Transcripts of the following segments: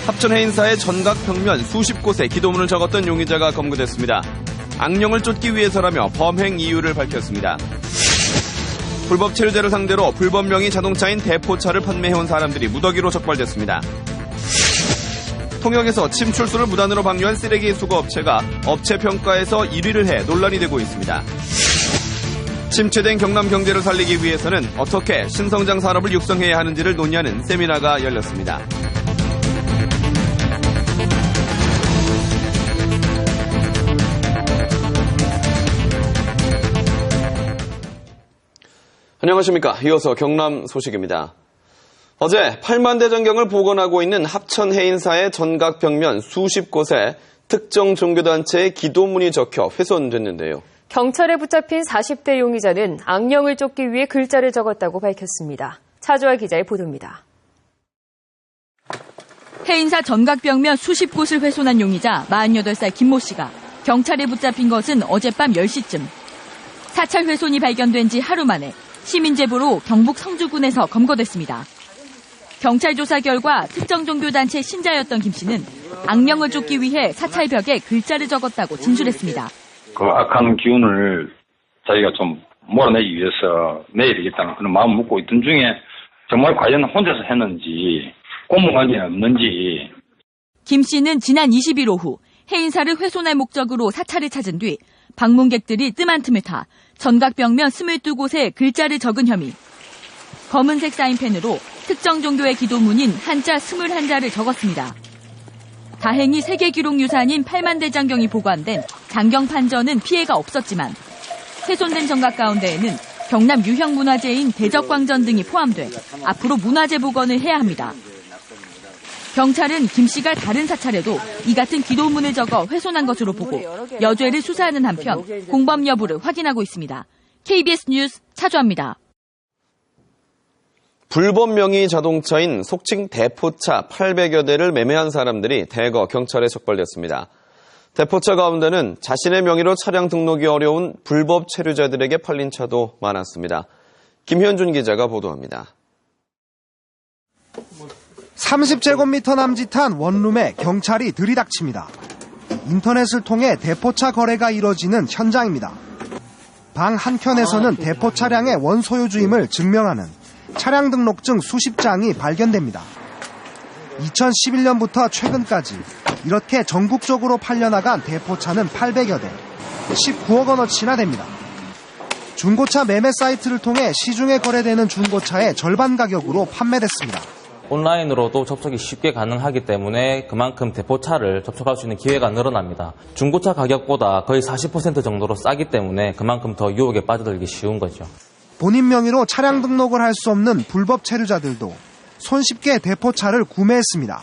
합천 해인사의 전각 벽면 수십 곳에 기도문을 적었던 용의자가 검거됐습니다. 악령을 쫓기 위해서라며 범행 이유를 밝혔습니다. 불법 체류자를 상대로 불법 명의 자동차인 대포차를 판매해온 사람들이 무더기로 적발됐습니다. 통영에서 침출수를 무단으로 방류한 쓰레기 수거업체가 업체 평가에서 1위를 해 논란이 되고 있습니다. 침체된 경남 경제를 살리기 위해서는 어떻게 신성장 산업을 육성해야 하는지를 논의하는 세미나가 열렸습니다. 안녕하십니까. 이어서 경남 소식입니다. 어제 8만 대 전경을 복원하고 있는 합천 해인사의 전각 벽면 수십 곳에 특정 종교단체의 기도문이 적혀 훼손됐는데요. 경찰에 붙잡힌 40대 용의자는 악령을 쫓기 위해 글자를 적었다고 밝혔습니다. 차주아 기자의 보도입니다. 해인사 전각 벽면 수십 곳을 훼손한 용의자 48살 김모 씨가 경찰에 붙잡힌 것은 어젯밤 10시쯤. 사찰 훼손이 발견된 지 하루 만에 시민 제보로 경북 성주군에서 검거됐습니다. 경찰 조사 결과 특정 종교단체 신자였던 김 씨는 악령을 쫓기 위해 사찰벽에 글자를 적었다고 진술했습니다. 그 악한 기운을 자기가 좀 몰아내기 위해서 내야 되겠다는 그런 마음을 먹고 있던 중에 정말 과연 혼자서 했는지 공무관이 없는지. 김 씨는 지난 20일 오후 해인사를 훼손할 목적으로 사찰을 찾은 뒤 방문객들이 뜸한 틈을 타 전각벽면 22곳에 글자를 적은 혐의. 검은색 사인펜으로 특정 종교의 기도문인 한자 21자를 적었습니다. 다행히 세계 기록 유산인 8만 대 장경이 보관된 장경 판전은 피해가 없었지만 훼손된 전각 가운데에는 경남 유형문화재인 대적광전 등이 포함돼 앞으로 문화재 복원을 해야 합니다. 경찰은 김 씨가 다른 사찰에도 이 같은 기도문을 적어 훼손한 것으로 보고 여죄를 수사하는 한편 공범 여부를 확인하고 있습니다. KBS 뉴스 차주아입니다. 불법 명의 자동차인 속칭 대포차 800여 대를 매매한 사람들이 대거 경찰에 적발됐습니다. 대포차 가운데는 자신의 명의로 차량 등록이 어려운 불법 체류자들에게 팔린 차도 많았습니다. 김현준 기자가 보도합니다. 30제곱미터 남짓한 원룸에 경찰이 들이닥칩니다. 인터넷을 통해 대포차 거래가 이뤄지는 현장입니다. 방 한켠에서는 대포 차량의 원소유주임을 증명하는 차량 등록증 수십 장이 발견됩니다. 2011년부터 최근까지 이렇게 전국적으로 팔려나간 대포차는 800여 대, 19억 원어치나 됩니다. 중고차 매매 사이트를 통해 시중에 거래되는 중고차의 절반 가격으로 판매됐습니다. 온라인으로도 접촉이 쉽게 가능하기 때문에 그만큼 대포차를 접촉할 수 있는 기회가 늘어납니다. 중고차 가격보다 거의 40% 정도로 싸기 때문에 그만큼 더 유혹에 빠져들기 쉬운 거죠. 본인 명의로 차량 등록을 할 수 없는 불법 체류자들도 손쉽게 대포차를 구매했습니다.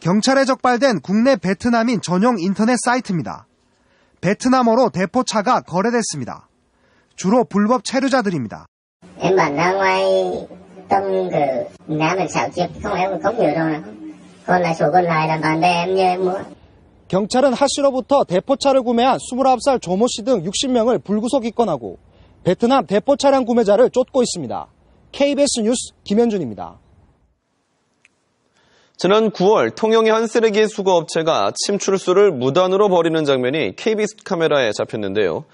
경찰에 적발된 국내 베트남인 전용 인터넷 사이트입니다. 베트남어로 대포차가 거래됐습니다. 주로 불법 체류자들입니다. trong Nam mình xảo chiếc không em có nhiều đâu. Còn lại số còn lại là bạn bè em như em mua. 경찰은 하 씨로부터 대포차를 구매한 29살 조모 씨 등 60명을 불구속 입건하고 베트남 대포 차량 구매자를 쫓고 있습니다. KBS 뉴스 김현준입니다. 지난 9월 통영의 한 쓰레기 수거업체가 침출수를 무단으로 버리는 장면이 KBS 카메라에 잡혔는데요.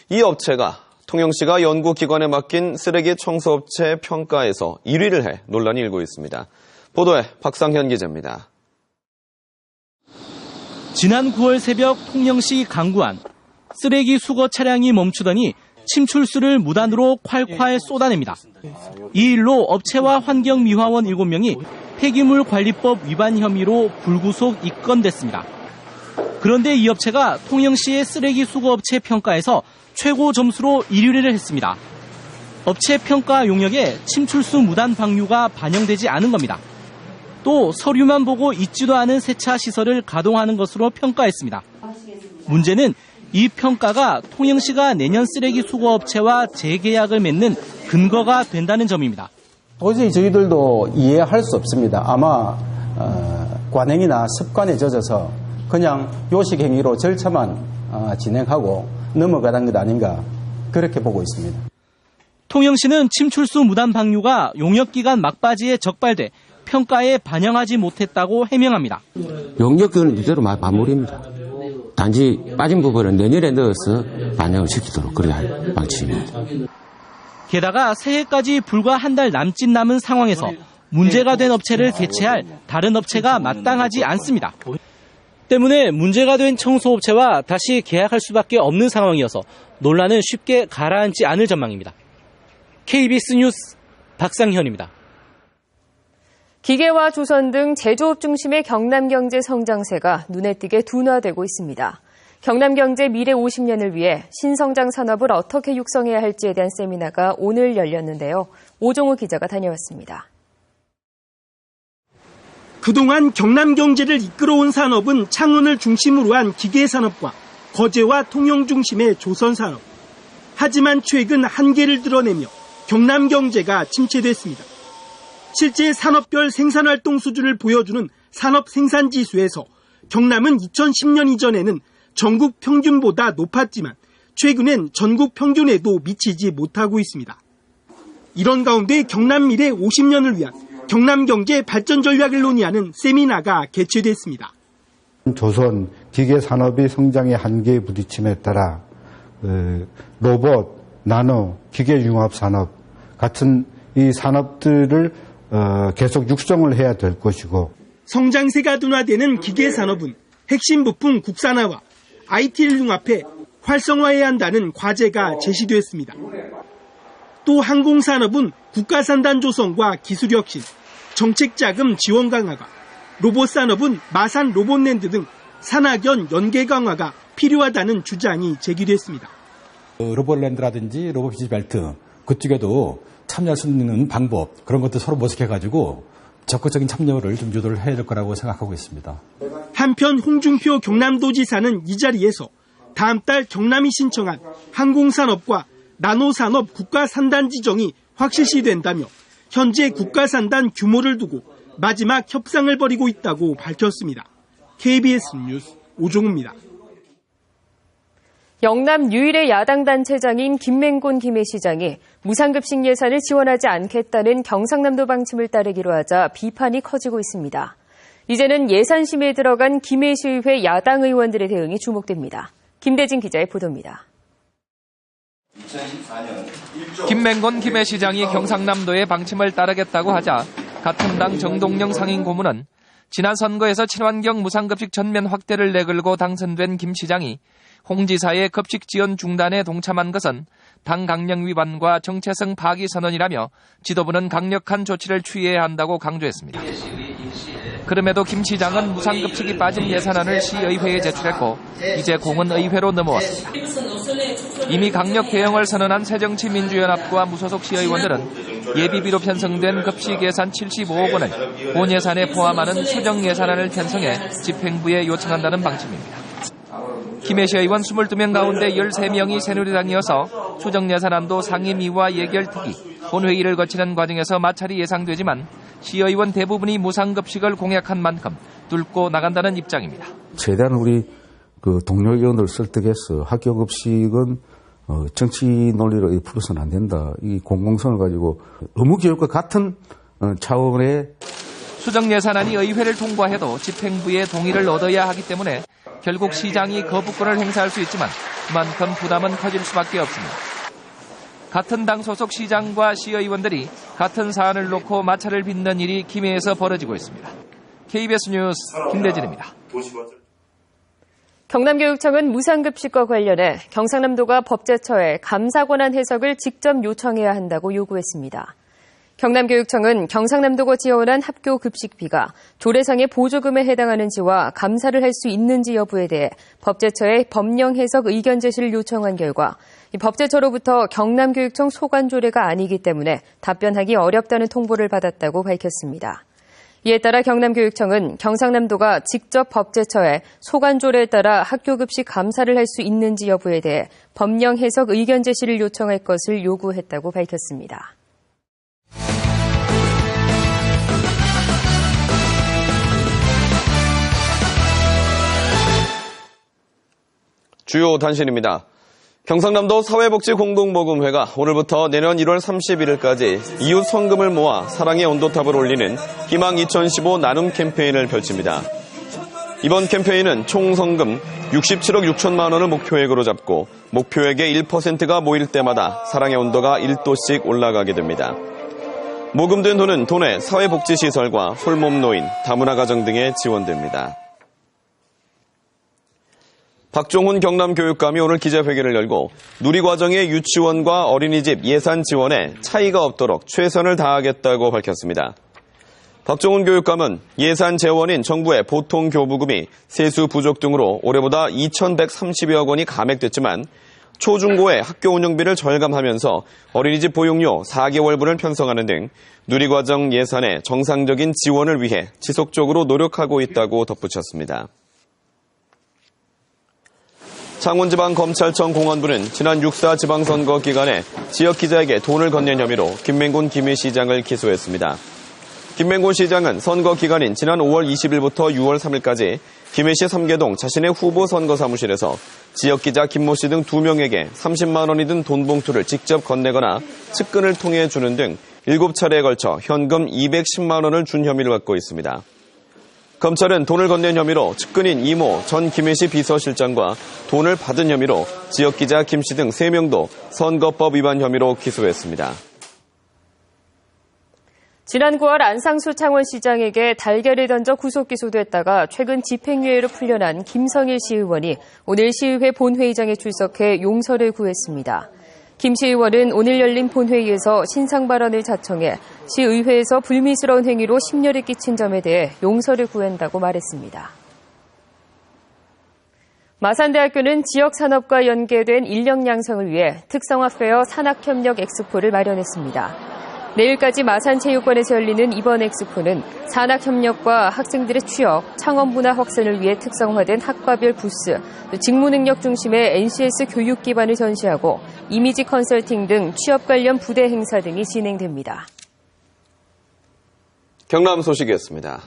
이 업체가 통영시가 연구기관에 맡긴 쓰레기 청소업체 평가에서 1위를 해 논란이 일고 있습니다. 보도에 박상현 기자입니다. 지난 9월 새벽 통영시 강구안 쓰레기 수거 차량이 멈추더니 침출수를 무단으로 콸콸 쏟아냅니다. 이 일로 업체와 환경미화원 7명이 폐기물관리법 위반 혐의로 불구속 입건됐습니다. 그런데 이 업체가 통영시의 쓰레기 수거업체 평가에서 최고 점수로 1위를 했습니다. 업체 평가 용역에 침출수 무단 방류가 반영되지 않은 겁니다. 또 서류만 보고 있지도 않은 세차 시설을 가동하는 것으로 평가했습니다. 문제는 이 평가가 통영시가 내년 쓰레기 수거업체와 재계약을 맺는 근거가 된다는 점입니다. 도저히 저희들도 이해할 수 없습니다. 아마 관행이나 습관에 젖어서 그냥 요식행위로 절차만 진행하고 넘어가는 것 아닌가 그렇게 보고 있습니다. 통영시는 침출수 무단 방류가 용역기간 막바지에 적발돼 평가에 반영하지 못했다고 해명합니다. 용역은 이대로 마무리입니다. 단지 빠진 부분은 내년에 넣어서 반영을 시키도록 그래야 할 방침입니다. 게다가 새해까지 불과 한 달 남은 상황에서 문제가 된 업체를 대체할 다른 업체가 마땅하지 않습니다. 때문에 문제가 된 청소업체와 다시 계약할 수밖에 없는 상황이어서 논란은 쉽게 가라앉지 않을 전망입니다. KBS 뉴스 박상현입니다. 기계와 조선 등 제조업 중심의 경남 경제 성장세가 눈에 띄게 둔화되고 있습니다. 경남 경제 미래 50년을 위해 신성장 산업을 어떻게 육성해야 할지에 대한 세미나가 오늘 열렸는데요. 오종우 기자가 다녀왔습니다. 그동안 경남 경제를 이끌어온 산업은 창원을 중심으로 한 기계산업과 거제와 통영 중심의 조선산업. 하지만 최근 한계를 드러내며 경남 경제가 침체됐습니다. 실제 산업별 생산활동 수준을 보여주는 산업생산지수에서 경남은 2010년 이전에는 전국 평균보다 높았지만 최근엔 전국 평균에도 미치지 못하고 있습니다. 이런 가운데 경남 미래 50년을 위한 경남 경제 발전 전략을 논의하는 세미나가 개최됐습니다. 조선 기계산업이 성장의 한계에 부딪힘에 따라 로봇, 나노, 기계융합산업 같은 이 산업들을 계속 육성을 해야 될 것이고, 성장세가 둔화되는 기계산업은 핵심 부품 국산화와 IT를 융합해 활성화해야 한다는 과제가 제시됐습니다. 또 항공산업은 국가산단 조성과 기술혁신, 정책자금 지원 강화가, 로봇산업은 마산 로봇랜드 등 산학연 연계 강화가 필요하다는 주장이 제기됐습니다. 로봇랜드라든지 로봇비즈벨트 그쪽에도 참여할 수 있는 방법, 그런 것도 서로 모색해가지고 적극적인 참여를 좀 유도를 해야 될 거라고 생각하고 있습니다. 한편 홍준표 경남도지사는 이 자리에서 다음 달 경남이 신청한 항공산업과 나노산업 국가산단 지정이 확실시된다며 현재 국가산단 규모를 두고 마지막 협상을 벌이고 있다고 밝혔습니다. KBS 뉴스 오종우입니다. 영남 유일의 야당 단체장인 김맹곤 김해시장이 무상급식 예산을 지원하지 않겠다는 경상남도 방침을 따르기로 하자 비판이 커지고 있습니다. 이제는 예산심의에 들어간 김해시의회 야당 의원들의 대응이 주목됩니다. 김대진 기자의 보도입니다. 김맹곤 김해시장이 경상남도의 방침을 따르겠다고 하자 같은 당 정동영 상임 고문은 지난 선거에서 친환경 무상급식 전면 확대를 내걸고 당선된 김 시장이 홍 지사의 급식 지원 중단에 동참한 것은 당 강령 위반과 정체성 파기 선언이라며 지도부는 강력한 조치를 취해야 한다고 강조했습니다. 그럼에도 김 시장은 무상급식이 빠진 예산안을 시의회에 제출했고 이제 공은 의회로 넘어왔습니다. 이미 강력 대응을 선언한 새정치민주연합과 무소속 시의원들은 예비비로 편성된 급식 예산 75억 원을 본 예산에 포함하는 수정 예산안을 편성해 집행부에 요청한다는 방침입니다. 김해시 의원 22명 가운데 13명이 새누리당이어서 수정 예산안도 상임위와 예결특위, 본회의를 거치는 과정에서 마찰이 예상되지만 시의원 대부분이 무상급식을 공약한 만큼 뚫고 나간다는 입장입니다. 최대한 우리 동료 의원들 설득해서 학교급식은 정치 논리로 풀어서는 안 된다. 이 공공성을 가지고 의무교육과 같은 차원의 수정 예산안이 의회를 통과해도 집행부의 동의를 얻어야 하기 때문에 결국 시장이 거부권을 행사할 수 있지만 그만큼 부담은 커질 수밖에 없습니다. 같은 당 소속 시장과 시의원들이 같은 사안을 놓고 마찰을 빚는 일이 김해에서 벌어지고 있습니다. KBS 뉴스 김대진입니다. 경남교육청은 무상급식과 관련해 경상남도가 법제처에 감사 권한 해석을 직접 요청해야 한다고 요구했습니다. 경남교육청은 경상남도가 지원한 학교 급식비가 조례상의 보조금에 해당하는지와 감사를 할 수 있는지 여부에 대해 법제처에 법령 해석 의견 제시를 요청한 결과 이 법제처로부터 경남교육청 소관 조례가 아니기 때문에 답변하기 어렵다는 통보를 받았다고 밝혔습니다. 이에 따라 경남교육청은 경상남도가 직접 법제처에 소관 조례에 따라 학교 급식 감사를 할 수 있는지 여부에 대해 법령 해석 의견 제시를 요청할 것을 요구했다고 밝혔습니다. 주요 단신입니다. 경상남도 사회복지공동모금회가 오늘부터 내년 1월 31일까지 이웃 성금을 모아 사랑의 온도탑을 올리는 희망 2015 나눔 캠페인을 펼칩니다. 이번 캠페인은 총 성금 67억 6천만 원을 목표액으로 잡고 목표액의 1%가 모일 때마다 사랑의 온도가 1도씩 올라가게 됩니다. 모금된 돈은 도내 사회복지시설과 홀몸 노인, 다문화 가정 등에 지원됩니다. 박종훈 경남교육감이 오늘 기자회견을 열고 누리과정의 유치원과 어린이집 예산 지원에 차이가 없도록 최선을 다하겠다고 밝혔습니다. 박종훈 교육감은 예산 재원인 정부의 보통교부금이 세수 부족 등으로 올해보다 2,130여억 원이 감액됐지만 초중고의 학교 운영비를 절감하면서 어린이집 보육료 4개월분을 편성하는 등 누리과정 예산의 정상적인 지원을 위해 지속적으로 노력하고 있다고 덧붙였습니다. 창원지방검찰청 공안부는 지난 6.4 지방선거 기간에 지역기자에게 돈을 건넨 혐의로 김맹곤 김해시장을 기소했습니다. 김맹곤 시장은 선거 기간인 지난 5월 20일부터 6월 3일까지 김해시 삼계동 자신의 후보 선거 사무실에서 지역기자 김모 씨 등 2명에게 30만 원이 든 돈 봉투를 직접 건네거나 측근을 통해 주는 등 7차례에 걸쳐 현금 210만 원을 준 혐의를 받고 있습니다. 검찰은 돈을 건넨 혐의로 측근인 이모 전 김해시 비서실장과 돈을 받은 혐의로 지역기자 김 씨 등 3명도 선거법 위반 혐의로 기소했습니다. 지난 9월 안상수 창원시장에게 달걀을 던져 구속 기소됐다가 최근 집행유예로 풀려난 김성일 시의원이 오늘 시의회 본회의장에 출석해 용서를 구했습니다. 김 시의원은 오늘 열린 본회의에서 신상 발언을 자청해 시의회에서 불미스러운 행위로 심려를 끼친 점에 대해 용서를 구한다고 말했습니다. 마산대학교는 지역산업과 연계된 인력 양성을 위해 특성화 페어 산학협력 엑스포를 마련했습니다. 내일까지 마산체육관에서 열리는 이번 엑스포는 산학협력과 학생들의 취업, 창업 문화 확산을 위해 특성화된 학과별 부스, 직무능력 중심의 NCS 교육 기반을 전시하고 이미지 컨설팅 등 취업 관련 부대 행사 등이 진행됩니다. 경남 소식이었습니다.